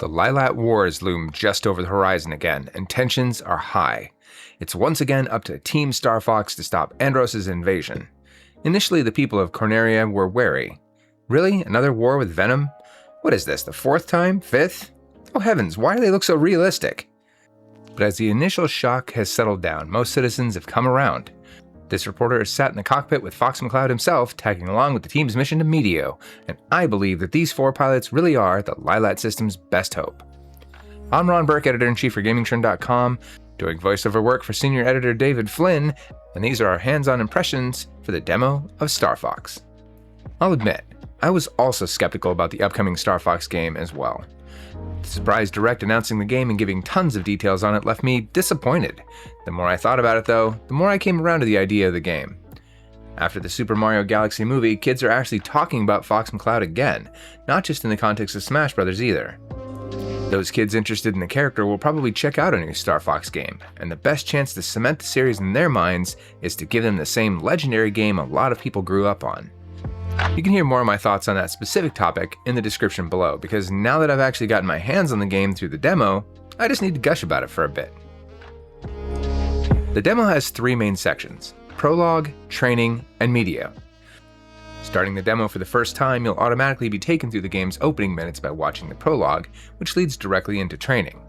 The Lylat Wars loom just over the horizon again, and tensions are high. It's once again up to Team Star Fox to stop Andros' invasion. Initially, the people of Corneria were wary. Really? Another war with Venom? What is this, the fourth time? Fifth? Oh heavens, why do they look so realistic? But as the initial shock has settled down, most citizens have come around. This reporter has sat in the cockpit with Fox McCloud himself, tagging along with the team's mission to Meteo, and I believe that these 4 pilots really are the Lylat system's best hope. I'm Ron Burke, editor-in-chief for GamingTrend.com, doing voiceover work for Senior Editor David Flynn, and these are our hands-on impressions for the demo of Star Fox. I'll admit, I was also skeptical about the upcoming Star Fox game as well. The surprise direct announcing the game and giving tons of details on it left me disappointed. The more I thought about it though, the more I came around to the idea of the game. After the Super Mario Galaxy movie, kids are actually talking about Fox McCloud again, not just in the context of Smash Bros. Either. Those kids interested in the character will probably check out a new Star Fox game, and the best chance to cement the series in their minds is to give them the same legendary game a lot of people grew up on. You can hear more of my thoughts on that specific topic in the description below, because now that I've actually gotten my hands on the game through the demo, I just need to gush about it for a bit. The demo has 3 main sections: Prologue, Training, and Meteo. Starting the demo for the first time, you'll automatically be taken through the game's opening minutes by watching the Prologue, which leads directly into Training.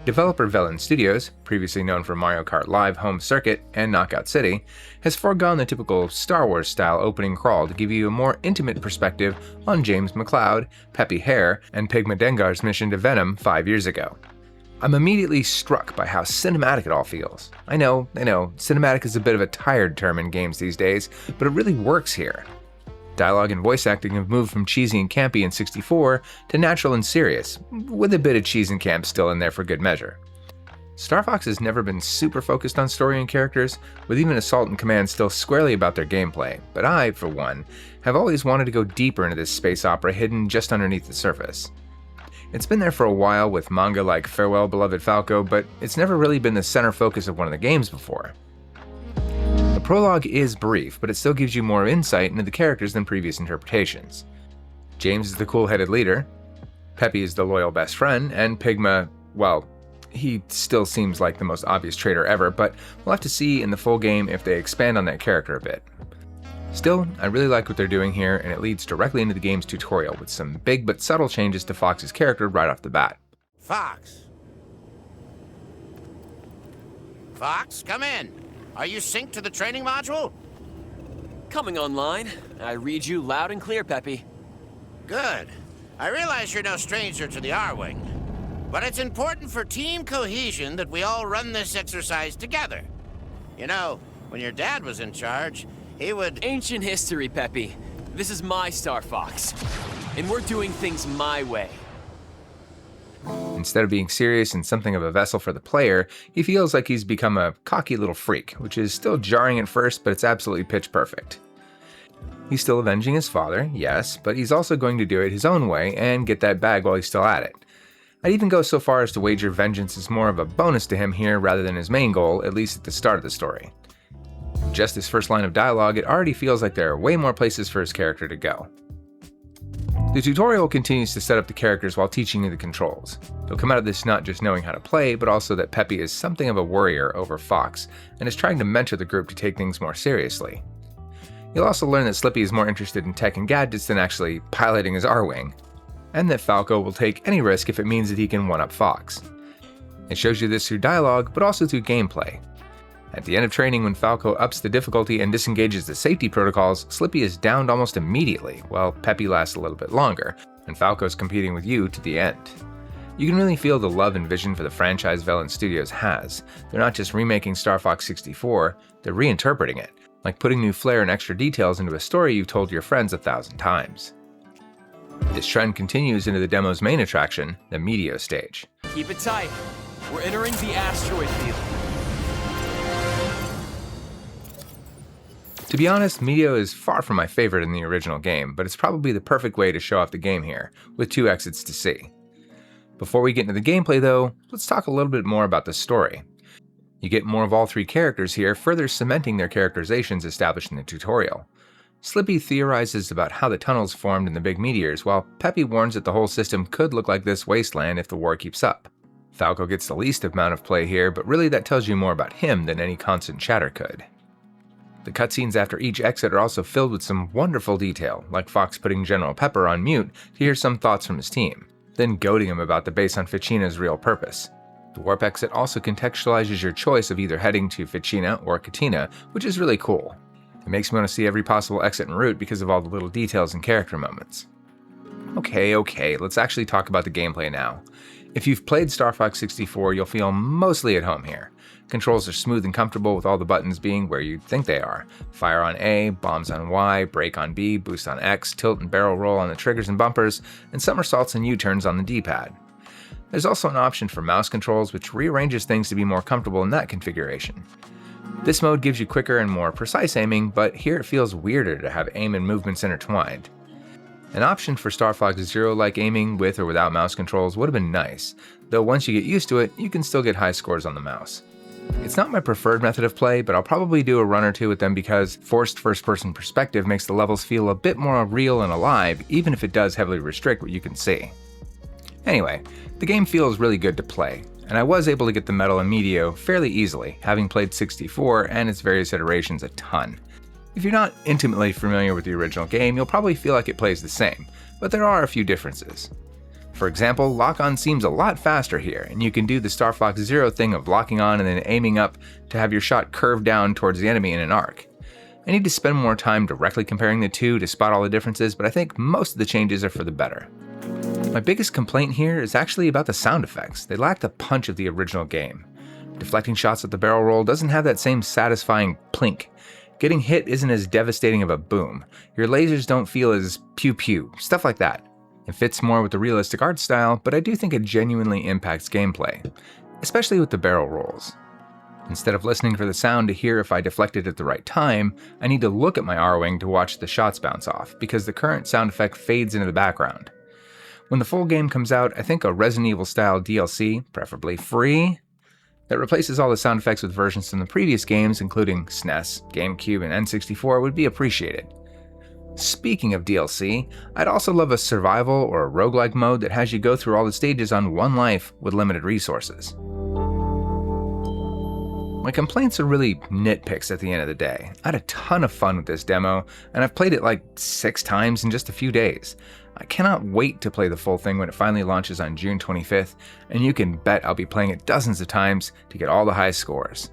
Developer Velan Studios, previously known for Mario Kart Live Home Circuit and Knockout City, has foregone the typical Star Wars-style opening crawl to give you a more intimate perspective on James McCloud, Peppy Hare, and Pigma Dengar's mission to Venom 5 years ago. I'm immediately struck by how cinematic it all feels. I know, cinematic is a bit of a tired term in games these days, but it really works here. Dialogue and voice acting have moved from cheesy and campy in 64 to natural and serious, with a bit of cheese and camp still in there for good measure. Star Fox has never been super focused on story and characters, with even Assault and Command still squarely about their gameplay, but I, for one, have always wanted to go deeper into this space opera hidden just underneath the surface. It's been there for a while with manga like Farewell Beloved Falco, but it's never really been the center focus of one of the games before. The prologue is brief, but it still gives you more insight into the characters than previous interpretations. James is the cool-headed leader, Peppy is the loyal best friend, and Pigma, well, he still seems like the most obvious traitor ever, but we'll have to see in the full game if they expand on that character a bit. Still, I really like what they're doing here, and it leads directly into the game's tutorial with some big but subtle changes to Fox's character right off the bat. Fox, come in. Are you synced to the training module? Coming online. I read you loud and clear, Peppy. Good. I realize you're no stranger to the R-Wing, but it's important for team cohesion that we all run this exercise together. You know, when your dad was in charge, he would... Ancient history, Peppy. This is my Star Fox, and we're doing things my way. Instead of being serious and something of a vessel for the player, he feels like he's become a cocky little freak, which is still jarring at first, but it's absolutely pitch perfect. He's still avenging his father, yes, but he's also going to do it his own way and get that bag while he's still at it. I'd even go so far as to wager vengeance is more of a bonus to him here rather than his main goal, at least at the start of the story. Just his first line of dialogue, it already feels like there are way more places for his character to go. The tutorial continues to set up the characters while teaching you the controls. You'll come out of this not just knowing how to play, but also that Peppy is something of a worrier over Fox, and is trying to mentor the group to take things more seriously. You'll also learn that Slippy is more interested in tech and gadgets than actually piloting his R-Wing, and that Falco will take any risk if it means that he can one-up Fox. It shows you this through dialogue, but also through gameplay. At the end of training, when Falco ups the difficulty and disengages the safety protocols, Slippy is downed almost immediately, while Peppy lasts a little bit longer, and Falco's competing with you to the end. You can really feel the love and vision for the franchise Velan Studios has. They're not just remaking Star Fox 64, they're reinterpreting it, like putting new flair and extra details into a story you've told your friends 1,000 times. This trend continues into the demo's main attraction, the Meteo stage. Keep it tight. We're entering the asteroid field. To be honest, Meteo is far from my favorite in the original game, but it's probably the perfect way to show off the game here, with 2 exits to see. Before we get into the gameplay though, let's talk a little bit more about the story. You get more of all 3 characters here, further cementing their characterizations established in the tutorial. Slippy theorizes about how the tunnels formed in the big meteors, while Peppy warns that the whole system could look like this wasteland if the war keeps up. Falco gets the least amount of play here, but really that tells you more about him than any constant chatter could. The cutscenes after each exit are also filled with some wonderful detail, like Fox putting General Pepper on mute to hear some thoughts from his team, then goading him about the base on Ficina's real purpose. The warp exit also contextualizes your choice of either heading to Ficina or Katina, which is really cool. It makes me want to see every possible exit and route because of all the little details and character moments. Okay, let's actually talk about the gameplay now. If you've played Star Fox 64, you'll feel mostly at home here. Controls are smooth and comfortable with all the buttons being where you'd think they are. Fire on A, bombs on Y, brake on B, boost on X, tilt and barrel roll on the triggers and bumpers, and somersaults and U-turns on the D-pad. There's also an option for mouse controls which rearranges things to be more comfortable in that configuration. This mode gives you quicker and more precise aiming, but here it feels weirder to have aim and movements intertwined. An option for Star Fox Zero-like aiming with or without mouse controls would have been nice, though once you get used to it, you can still get high scores on the mouse. It's not my preferred method of play, but I'll probably do a run or two with them because forced first-person perspective makes the levels feel a bit more real and alive, even if it does heavily restrict what you can see. Anyway, the game feels really good to play, and I was able to get the medal in Medio fairly easily, having played 64 and its various iterations a ton. If you're not intimately familiar with the original game, you'll probably feel like it plays the same, but there are a few differences. For example, lock-on seems a lot faster here, and you can do the Star Fox Zero thing of locking on and then aiming up to have your shot curve down towards the enemy in an arc. I need to spend more time directly comparing the two to spot all the differences, but I think most of the changes are for the better. My biggest complaint here is actually about the sound effects. They lack the punch of the original game. Deflecting shots at the barrel roll doesn't have that same satisfying plink. Getting hit isn't as devastating of a boom. Your lasers don't feel as pew-pew, stuff like that. It fits more with the realistic art style, but I do think it genuinely impacts gameplay, especially with the barrel rolls. Instead of listening for the sound to hear if I deflected at the right time, I need to look at my R-Wing to watch the shots bounce off, because the current sound effect fades into the background. When the full game comes out, I think a Resident Evil style DLC, preferably free, that replaces all the sound effects with versions from the previous games, including SNES, GameCube, and N64, would be appreciated. Speaking of DLC, I'd also love a survival or a roguelike mode that has you go through all the stages on one life with limited resources. My complaints are really nitpicks at the end of the day. I had a ton of fun with this demo, and I've played it like 6 times in just a few days. I cannot wait to play the full thing when it finally launches on June 25th, and you can bet I'll be playing it dozens of times to get all the high scores.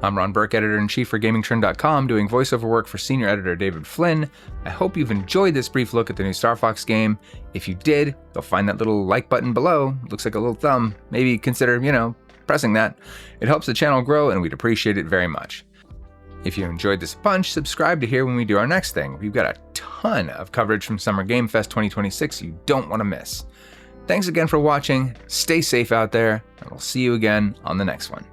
I'm Ron Burke, Editor-in-Chief for GamingTrend.com, doing voiceover work for Senior Editor David Flynn. I hope you've enjoyed this brief look at the new Star Fox game. If you did, you'll find that little like button below. It looks like a little thumb. Maybe consider, pressing that. It helps the channel grow, and we'd appreciate it very much. If you enjoyed this a bunch, subscribe to hear when we do our next thing. We've got a ton of coverage from Summer Game Fest 2026 you don't want to miss. Thanks again for watching, stay safe out there, and we'll see you again on the next one.